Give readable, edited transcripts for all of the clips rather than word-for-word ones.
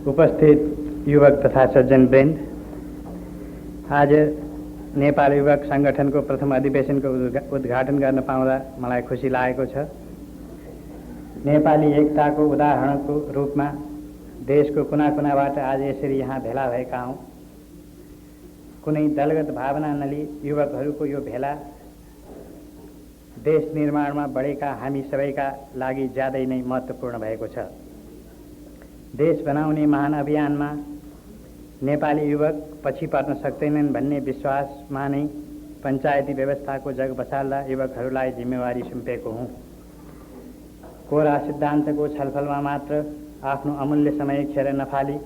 उपस्थित युवक तथा सज्जनवृन्द, आज नेपाल युवक संगठनको प्रथम अधिवेशनको उद्घाटन गर्न पाउँदा मलाई खुसी लागेको छ। नेपाली एकताको उदाहरणको रूपमा देशको कुना-कुनाबाट आज यसरी यहाँ भेला भएका हौं। कुनै दलगत भावना नलिई युवकहरूको यो भेला देश निर्माणमा बढेका हामी सबैका लागि ज्यादै नै महत्त्वपूर्ण भएको छ। देश बनाउने महान अभियानमा नेपाली युवक पछि पर्न सक्दैनन् भन्ने विश्वासमा नै पञ्चायती व्यवस्थाको जग बसाल्दा युवकहरूलाई जिम्मेवारी सुम्पेको हुँ। कोरा सिद्धान्तको छलफलमा मात्र आफ्नो अमूल्य समय खेर नफाली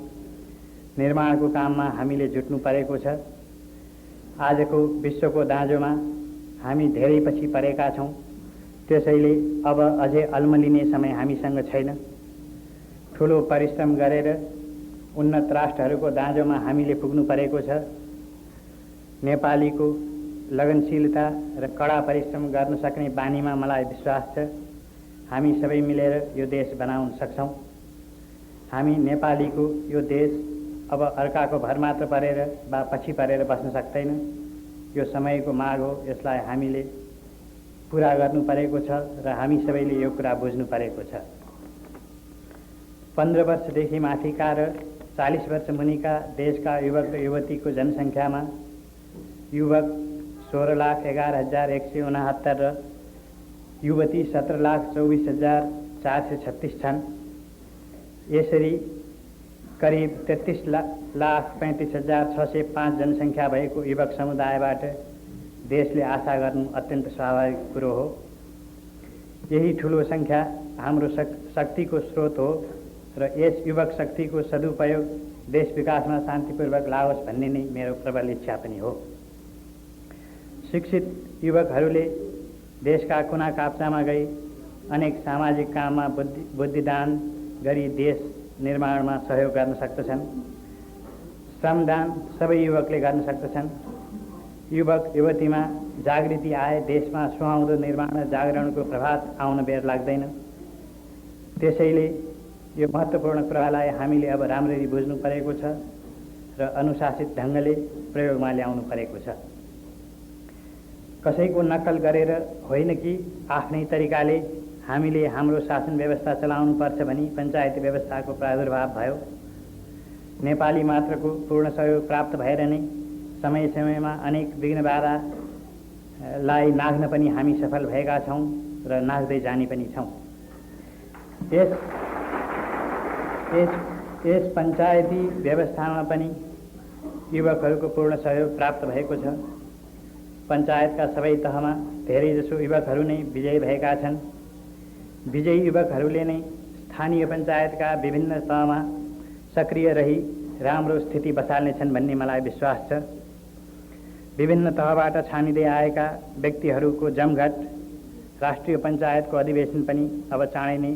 निर्माणको काममा हामीले जुट्नु परेको छ। आजको विश्वको दाँजोमा हामी धेरै पछि परेका छौं। त्यसैले अब अझै अल्मलिने समय हामीसँग छैन। ठूलो परिश्रम गरेर उन्नत राष्ट्रहरूको दाँजोमा हामीले पुग्नु परेको छ। नेपालीको लगनशीलता र कड़ा परिश्रम गर्न सक्ने बानीमा मलाई विश्वास छ। हामी सबै मिलेर यो देश बनाउन सक्छौं। हामी नेपालीको यो देश अब अर्काको भर मात्र परेर वा पछि परेर बस्न सक्दैन। यो समयको माग हो। यसलाई हामीले पूरा गर्नु परेको छ र हामी सबैले यो कुरा बुझ्नु परेको छ। 15 वर्षदेखि माथिका र 40 वर्ष मुनिका देशका युवक र युवतीको जनसङ्ख्यामा युवक 16,11,169 र युवती 17,24,436 छन्। यसरी करिब 33,35,605 जनसङ्ख्या भएको युवक समुदायबाट देशले आशा गर्नु अत्यन्त स्वाभाविक कुरो हो। यही ठूलो सङ्ख्या हाम्रो शक्तिको स्रोत हो र यस युवक शक्तिको सदुपयोग देश विकासमा शान्तिपूर्वक लागोस् भन्ने नै मेरो प्रबल इच्छा पनि हो। शिक्षित युवकहरूले देशका कुना काप्चामा गई अनेक सामाजिक काममा बुद्धिदान गरी देश निर्माणमा सहयोग गर्न सक्दछन्। श्रमदान सबै युवकले गर्न सक्दछन्। युवक युवतीमा जागृति आए देशमा सुहाउँदो निर्माण र जागरणको प्रभात आउन बेर लाग्दैन। त्यसैले यो महत्त्वपूर्ण कुरालाई हामीले अब राम्ररी बुझ्नु परेको छ र अनुशासित ढङ्गले प्रयोगमा ल्याउनु परेको छ। कसैको नक्कल गरेर होइन कि आफ्नै तरिकाले हामीले हाम्रो शासन व्यवस्था चलाउनु पर्छ भनी पञ्चायती व्यवस्थाको प्रादुर्भाव भयो। नेपाली मात्रको पूर्ण सहयोग प्राप्त भएर नै समय समयमा अनेक विघ्न बाधालाई नाघ्न पनि हामी सफल भएका छौं र नाच्दै जाने पनि छौं। यस पञ्चायती व्यवस्थामा पनि युवकहरूको पूर्ण सहयोग प्राप्त भएको छ। पञ्चायतका सबै तहमा धेरैजसो युवकहरू नै विजयी भएका छन्। विजयी युवकहरूले नै स्थानीय पञ्चायतका विभिन्न तहमा सक्रिय रही राम्रो स्थिति बसाल्नेछन् भन्ने मलाई विश्वास छ। विभिन्न तहबाट छानिँदै आएका व्यक्तिहरूको जमघट राष्ट्रिय पञ्चायतको अधिवेशन पनि अब चाँडै नै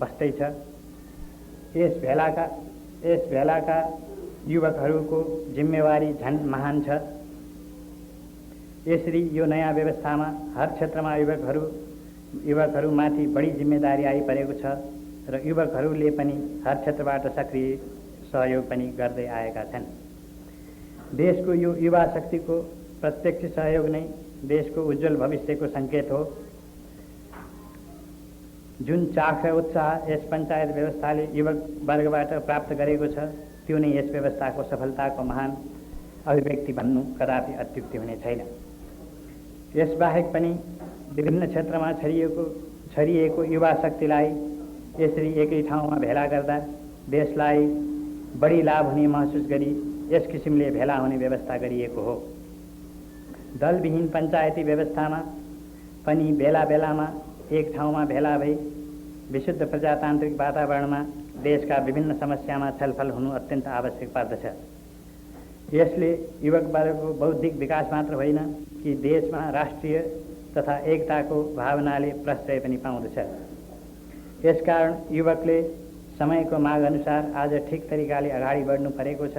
बस्दैछ। यस भेलाका युवकहरूको जिम्मेवारी झन् महान छ। यसरी यो नयाँ व्यवस्थामा हर क्षेत्रमा युवकहरूमाथि बढी जिम्मेदारी आइपरेको छ र युवकहरूले पनि हर क्षेत्रबाट सक्रिय सहयोग पनि गर्दै आएका छन्। देशको यो युवा शक्तिको प्रत्यक्ष सहयोग नै देशको उज्जवल भविष्यको सङ्केत हो। जुन चाख र उत्साह यस पञ्चायत व्यवस्थाले युवक वर्गबाट प्राप्त गरेको छ त्यो नै यस व्यवस्थाको सफलताको महान अभिव्यक्ति भन्नु कदापि अत्युक्ति हुने छैन। यसबाहेक पनि विभिन्न क्षेत्रमा छरिएको युवा शक्तिलाई यसरी एकै ठाउँमा भेला गर्दा देशलाई बढी लाभ हुने महसुस गरी यस किसिमले भेला हुने व्यवस्था गरिएको हो। दलविहीन पञ्चायती व्यवस्थामा पनि बेला बेलामा एक ठाउँमा भेला भई विशुद्ध प्रजातान्त्रिक वातावरणमा देशका विभिन्न समस्यामा छलफल हुनु अत्यन्त आवश्यक पर्दछ। यसले युवक वर्गको बौद्धिक विकास मात्र होइन कि देशमा राष्ट्रिय तथा एकताको भावनाले प्रश्रय पनि पाउँदछ। यसकारण युवकले समयको माग अनुसार आज ठिक तरिकाले अगाडि बढ्नु परेको छ।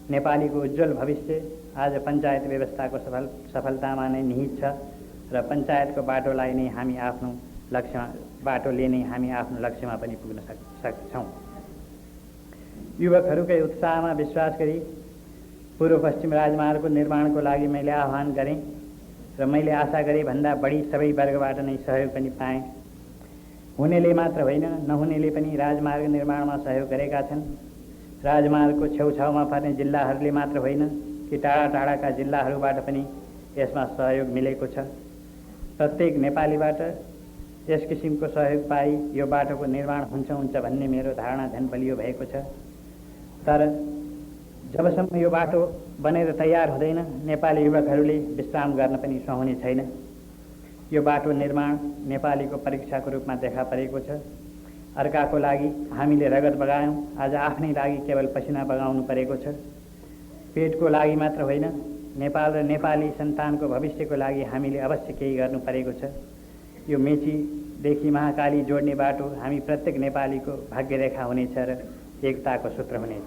नेपालीको उज्जवल भविष्य आज पञ्चायत व्यवस्थाको सफलतामा नै निहित छ र पञ्चायतको बाटोलाई नै हामी आफ्नो लक्ष्यमा बाटोले नै हामी आफ्नो लक्ष्यमा पनि पुग्न सक्छौँ। युवकहरूकै उत्साहमा विश्वास गरी पूर्व पश्चिम राजमार्गको निर्माणको लागि मैले आह्वान गरेँ र मैले आशा गरेँ भन्दा बढी सबै वर्गबाट नै सहयोग पनि पाएँ। हुनेले मात्र होइन, नहुनेले पनि राजमार्ग निर्माणमा सहयोग गरेका छन्। राजमार्गको छेउछाउमा पर्ने जिल्लाहरूले मात्र होइन कि टाढा टाढाका जिल्लाहरूबाट पनि यसमा सहयोग मिलेको छ। प्रत्येक नेपालीबाट यस किसिमको सहयोग पाई यो बाटोको निर्माण हुन्छ भन्ने मेरो धारणा झन् बलियो भएको छ। तर जबसम्म यो बाटो बनेर तयार हुँदैन, नेपाली युवकहरूले विश्राम गर्न पनि सुहाउने छैन। यो बाटो निर्माण नेपालीको परीक्षाको रूपमा देखा परेको छ। अर्काको लागि हामीले रगत बगायौँ, आज आफ्नै लागि केवल पसिना बगाउनु परेको छ। पेटको लागि मात्र होइन, नेपाल र नेपाली सन्तानको भविष्यको लागि हामीले अवश्य केही गर्नु परेको छ। यो मेचीदेखि महाकाली जोड्ने बाटो हामी प्रत्येक नेपालीको भाग्यरेखा हुनेछ र एकताको सूत्र हुनेछ।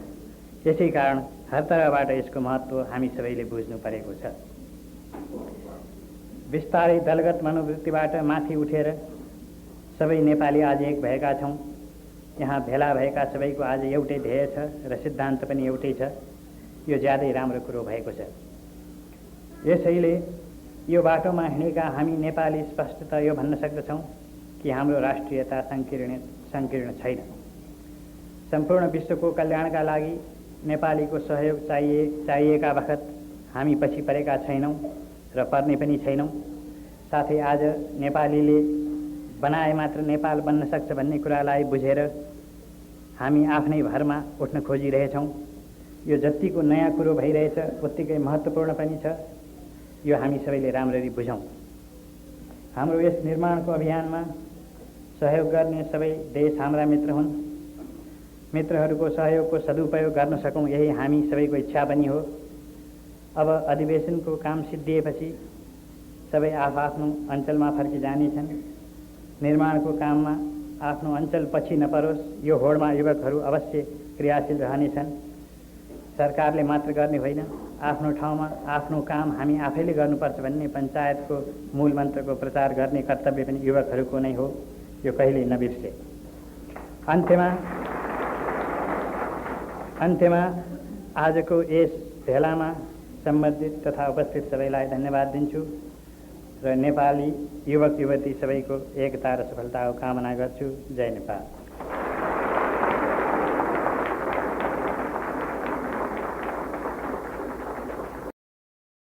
यसै कारण हर तरहबाट यसको महत्त्व हामी सबैले बुझ्नु परेको छ। बिस्तारै दलगत मनोवृत्तिबाट माथि उठेर सबै नेपाली आज एक भएका छौँ। यहाँ भेला भएका सबैको आज एउटै ध्येय छ र सिद्धान्त पनि एउटै छ। यो ज्यादै राम्रो कुरो भएको छ। यसैले यो बाटोमा हिँडेका हामी नेपाली स्पष्टतः यो भन्न सक्दछौँ कि हाम्रो राष्ट्रियता सङ्कीर्ण छैन। सम्पूर्ण विश्वको कल्याणका लागि नेपालीको सहयोग चाहिएका बखत हामी पछि परेका छैनौँ र पर्ने पनि छैनौँ। साथै आज नेपालीले बनाए मात्र नेपाल बन्न सक्छ भन्ने कुरालाई बुझेर हामी आफ्नै भरमा उठ्न खोजिरहेछौँ। यो जतिको नयाँ कुरो भइरहेछ उत्तिकै महत्त्वपूर्ण पनि छ। यो हामी सबैले राम्ररी बुझौँ। हाम्रो यस निर्माणको अभियानमा सहयोग गर्ने सबै देश हाम्रा मित्र हुन्। मित्रहरूको सहयोगको सदुपयोग गर्न सकौँ, यही हामी सबैको इच्छा पनि हो। अब अधिवेशनको काम सिद्धिएपछि सबै आफ्नो अञ्चलमा फर्किजानेछन्। निर्माणको काममा आफ्नो अञ्चल पछि नपरोस्, यो होडमा युवकहरू अवश्य क्रियाशील रहनेछन्। सरकारले मात्र गर्ने होइन, आफ्नो ठाउँमा आफ्नो काम हामी आफैले गर्नुपर्छ भन्ने पञ्चायतको मूल मन्त्रको प्रचार गर्ने कर्तव्य पनि युवकहरूको नै हो। यो कहिल्यै नबिर्से। अन्त्यमा आजको यस भेलामा सम्बन्धित तथा उपस्थित सबैलाई धन्यवाद दिन्छु र नेपाली युवक युवती सबैको एकता र सफलताको कामना गर्छु। जय नेपाल।